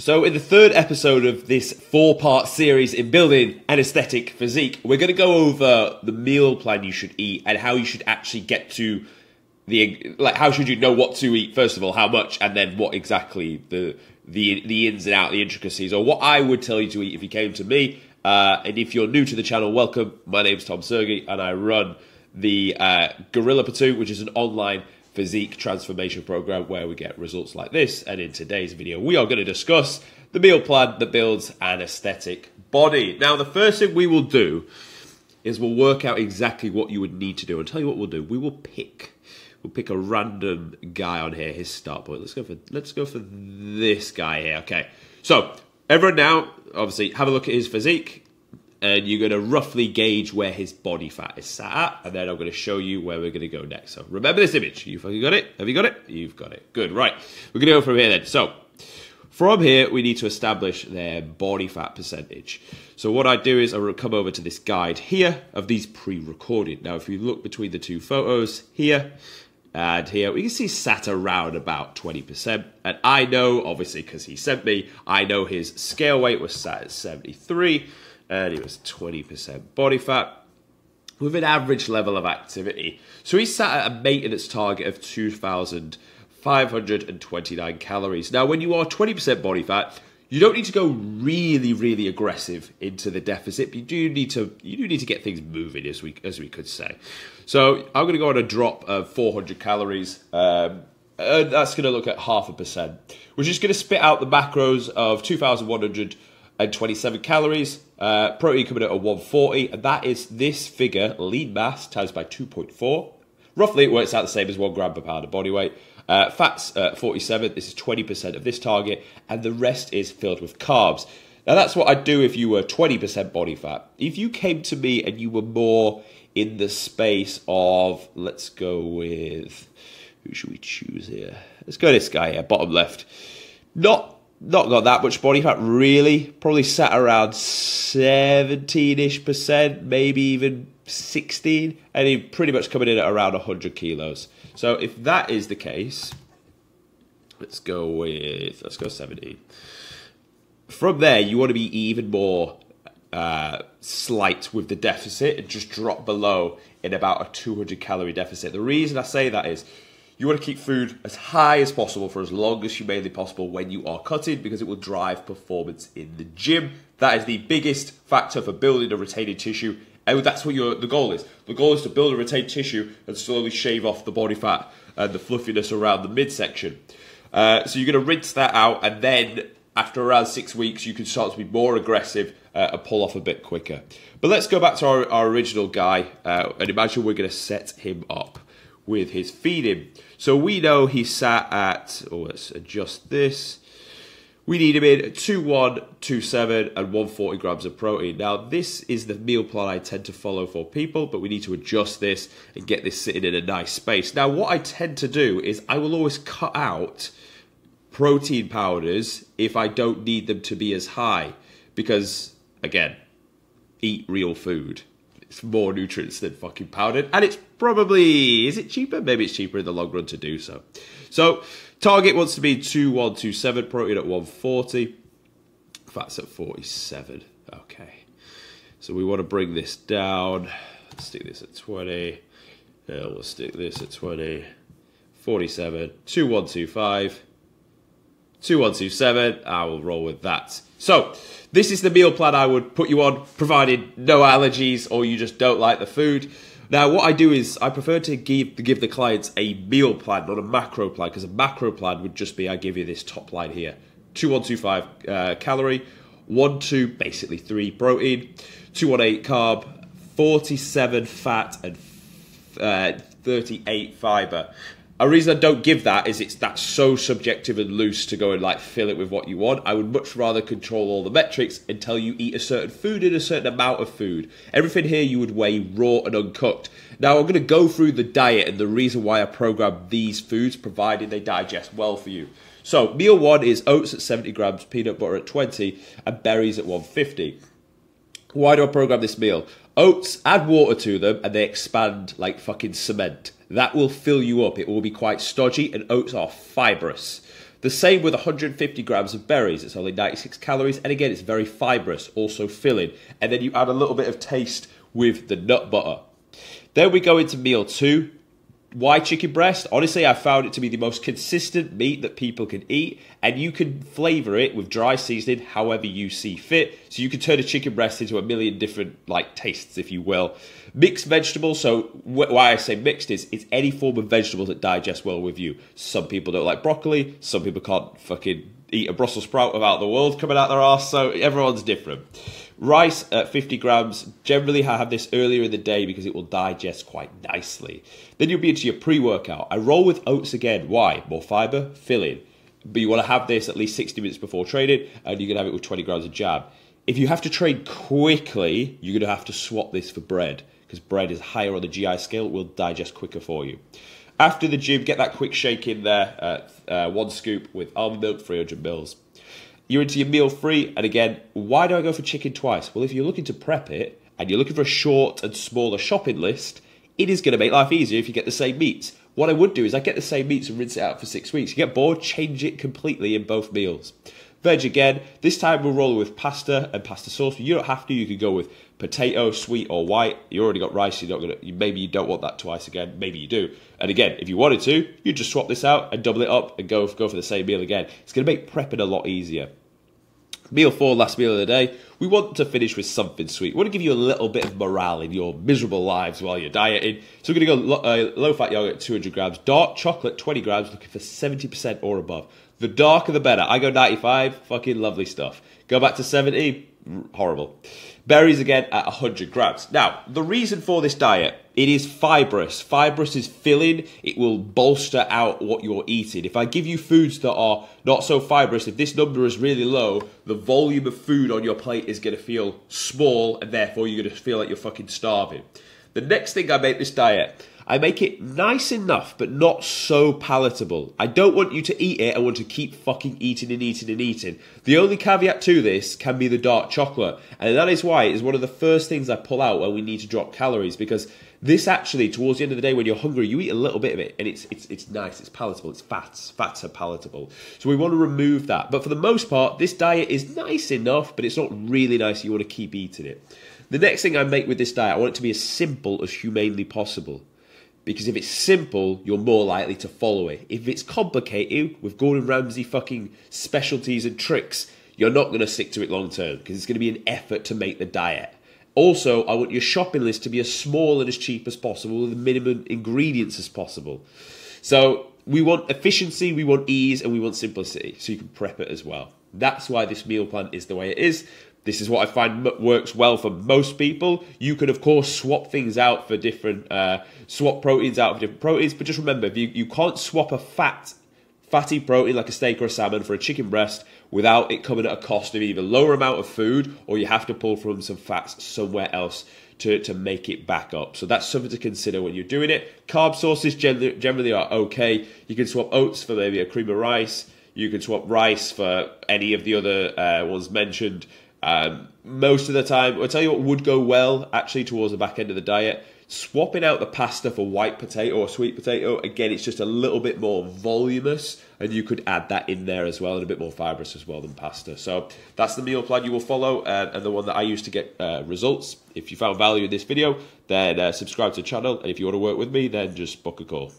So in the third episode of this 4-part series in building an aesthetic physique, we're going to go over the meal plan you should eat and how you should actually get to how should you know what to eat, first of all, how much, and then what exactly the ins and outs, the intricacies, or what I would tell you to eat if you came to me. And if you're new to the channel, welcome. My name's Tom Sergey, and I run the Gorilla Platoon, which is an online physique transformation program where we get results like this. And in today's video, we are going to discuss the meal plan that builds an aesthetic body. Now, the first thing we will do is we'll work out exactly what you would need to do. I'll tell you what we'll do. We'll pick a random guy on here, his start point. Let's go for this guy here. Okay. So everyone now, obviously, have a look at his physique. And you're going to roughly gauge where his body fat is sat at. And then I'm going to show you where we're going to go next. So remember this image. You fucking got it? Have you got it? You've got it. Good. Right. We're going to go from here then. So from here, we need to establish their body fat percentage. So what I do is I will come over to this guide here of these pre-recorded. Now, if you look between the two photos here and here, we can see sat around about 20%. And I know, obviously, because he sent me, I know his scale weight was sat at 73. And he was 20% body fat with an average level of activity. So he sat at a maintenance target of 2,529 calories. Now, when you are 20% body fat, you don't need to go really, really aggressive into the deficit. But you do need to get things moving, as we could say. So I'm going to go on a drop of 400 calories. And that's going to look at 0.5%, which is going to spit out the macros of 2,127 calories. Protein coming out at 140, and that is this figure, lean mass, times by 2.4. Roughly, it works out the same as 1 gram per pound of body weight. Fats, 47, this is 20% of this target, and the rest is filled with carbs. Now, that's what I'd do if you were 20% body fat. If you came to me and you were more in the space of, let's go with, who should we choose here? Let's go this guy here, bottom left. Not got that much body fat, really. Probably sat around 17-ish%, maybe even 16, and he pretty much coming in at around 100 kilos. So if that is the case, let's go 17. From there, you want to be even more slight with the deficit and just drop below in about a 200 calorie deficit. The reason I say that is you want to keep food as high as possible for as long as humanly possible when you are cutting, because it will drive performance in the gym. That is the biggest factor for building a retaining tissue, and that's what the goal is. The goal is to build a retained tissue and slowly shave off the body fat and the fluffiness around the midsection. So you're going to rinse that out, and then after around 6 weeks, you can start to be more aggressive and pull off a bit quicker. But let's go back to our original guy, and imagine we're going to set him up with his feeding. So we know he sat at, let's adjust this. We need him in 2127 and 140 grams of protein. Now, this is the meal plan I tend to follow for people, but we need to adjust this and get this sitting in a nice space. Now, what I tend to do is I will always cut out protein powders if I don't need them to be as high, because, again, eat real food. It's more nutrients than fucking powdered, and it's probably, is it cheaper? Maybe it's cheaper in the long run to do so. So target wants to be 2127, protein at 140, fats at 47. Okay, so we want to bring this down. Let's stick this at 20. We'll stick this at 20. 47, 2125. 2127, I will roll with that. So, this is the meal plan I would put you on, provided no allergies or you just don't like the food. Now, what I do is I prefer to give the clients a meal plan, not a macro plan, because a macro plan would just be I give you this top line here. 2125 calorie, 12, basically 3 protein, 218 carb, 47 fat, and 38 fiber. A reason I don't give that is that's so subjective and loose to go and like fill it with what you want. I would much rather control all the metrics and tell you eat a certain food in a certain amount of food. Everything here you would weigh raw and uncooked. Now I'm going to go through the diet and the reason why I program these foods, provided they digest well for you. So meal 1 is oats at 70 grams, peanut butter at 20, and berries at 150. Why do I program this meal? Oats, add water to them and they expand like fucking cement. That will fill you up. It will be quite stodgy, and oats are fibrous. The same with 150 grams of berries. It's only 96 calories. And again, it's very fibrous, also filling. And then you add a little bit of taste with the nut butter. Then we go into meal 2. Why chicken breast? Honestly, I found it to be the most consistent meat that people can eat, and you can flavour it with dry seasoning however you see fit. So you can turn a chicken breast into a million different tastes, if you will. Mixed vegetables, so why I say mixed is it's any form of vegetables that digest well with you. Some people don't like broccoli, some people can't fucking eat a Brussels sprout without the world coming out their arse, so everyone's different. Rice at 50 grams. Generally, I have this earlier in the day because it will digest quite nicely. Then you'll be into your pre-workout. I roll with oats again. Why? More fiber, filling. But you want to have this at least 60 minutes before training, and you can have it with 20 grams of jam. If you have to train quickly, you're going to have to swap this for bread, because bread is higher on the GI scale, it will digest quicker for you. After the gym, get that quick shake in there, 1 scoop with almond milk, 300 mils. You're into your meal 3, and again, why do I go for chicken twice? Well, if you're looking to prep it, and you're looking for a short and smaller shopping list, it is going to make life easier if you get the same meats. What I would do is I get the same meats and rinse it out for 6 weeks. You get bored, change it completely in both meals. Veg again, this time we'll roll with pasta and pasta sauce. You don't have to, you could go with potato, sweet or white. You already got rice, maybe you don't want that twice again, maybe you do. And again, if you wanted to, you just swap this out and double it up and go for the same meal again. It's going to make prepping a lot easier. Meal 4, last meal of the day, we want to finish with something sweet. We want to give you a little bit of morale in your miserable lives while you're dieting. So we're going to go low-fat yogurt, 200 grams, dark chocolate, 20 grams, looking for 70% or above. The darker the better. I go 95, fucking lovely stuff. Go back to 70, horrible. Berries again at 100 grams. Now, the reason for this diet, it is fibrous. Fibrous is filling. It will bolster out what you're eating. If I give you foods that are not so fibrous, if this number is really low, the volume of food on your plate is going to feel small, and therefore you're going to feel like you're fucking starving. The next thing I make this diet, I make it nice enough, but not so palatable. I don't want you to eat it. I want to keep fucking eating and eating and eating. The only caveat to this can be the dark chocolate. And that is why it is one of the first things I pull out when we need to drop calories, because this actually, towards the end of the day, when you're hungry, you eat a little bit of it, and it's nice, it's palatable, it's fats. Fats are palatable. So we want to remove that. But for the most part, this diet is nice enough, but it's not really nice. You want to keep eating it. The next thing I make with this diet, I want it to be as simple as humanly possible. Because if it's simple, you're more likely to follow it. If it's complicated, with Gordon Ramsay fucking specialties and tricks, you're not going to stick to it long term, because it's going to be an effort to make the diet. Also, I want your shopping list to be as small and as cheap as possible, with the minimum ingredients as possible. So we want efficiency, we want ease, and we want simplicity, so you can prep it as well. That's why this meal plan is the way it is. This is what I find works well for most people. You can, of course, swap things out for different, swap proteins out for different proteins. But just remember, if you can't swap a fatty protein like a steak or a salmon for a chicken breast without it coming at a cost of either lower amount of food, or you have to pull from some fats somewhere else to make it back up. So that's something to consider when you're doing it. Carb sources generally are okay. You can swap oats for maybe a cream of rice. You can swap rice for any of the other ones mentioned. Most of the time, I'll tell you what would go well actually towards the back end of the diet. Swapping out the pasta for white potato or sweet potato, again, it's just a little bit more voluminous, and you could add that in there as well, and a bit more fibrous as well than pasta. So that's the meal plan you will follow, and the one that I use to get results. If you found value in this video, then subscribe to the channel, and if you want to work with me, then just book a call.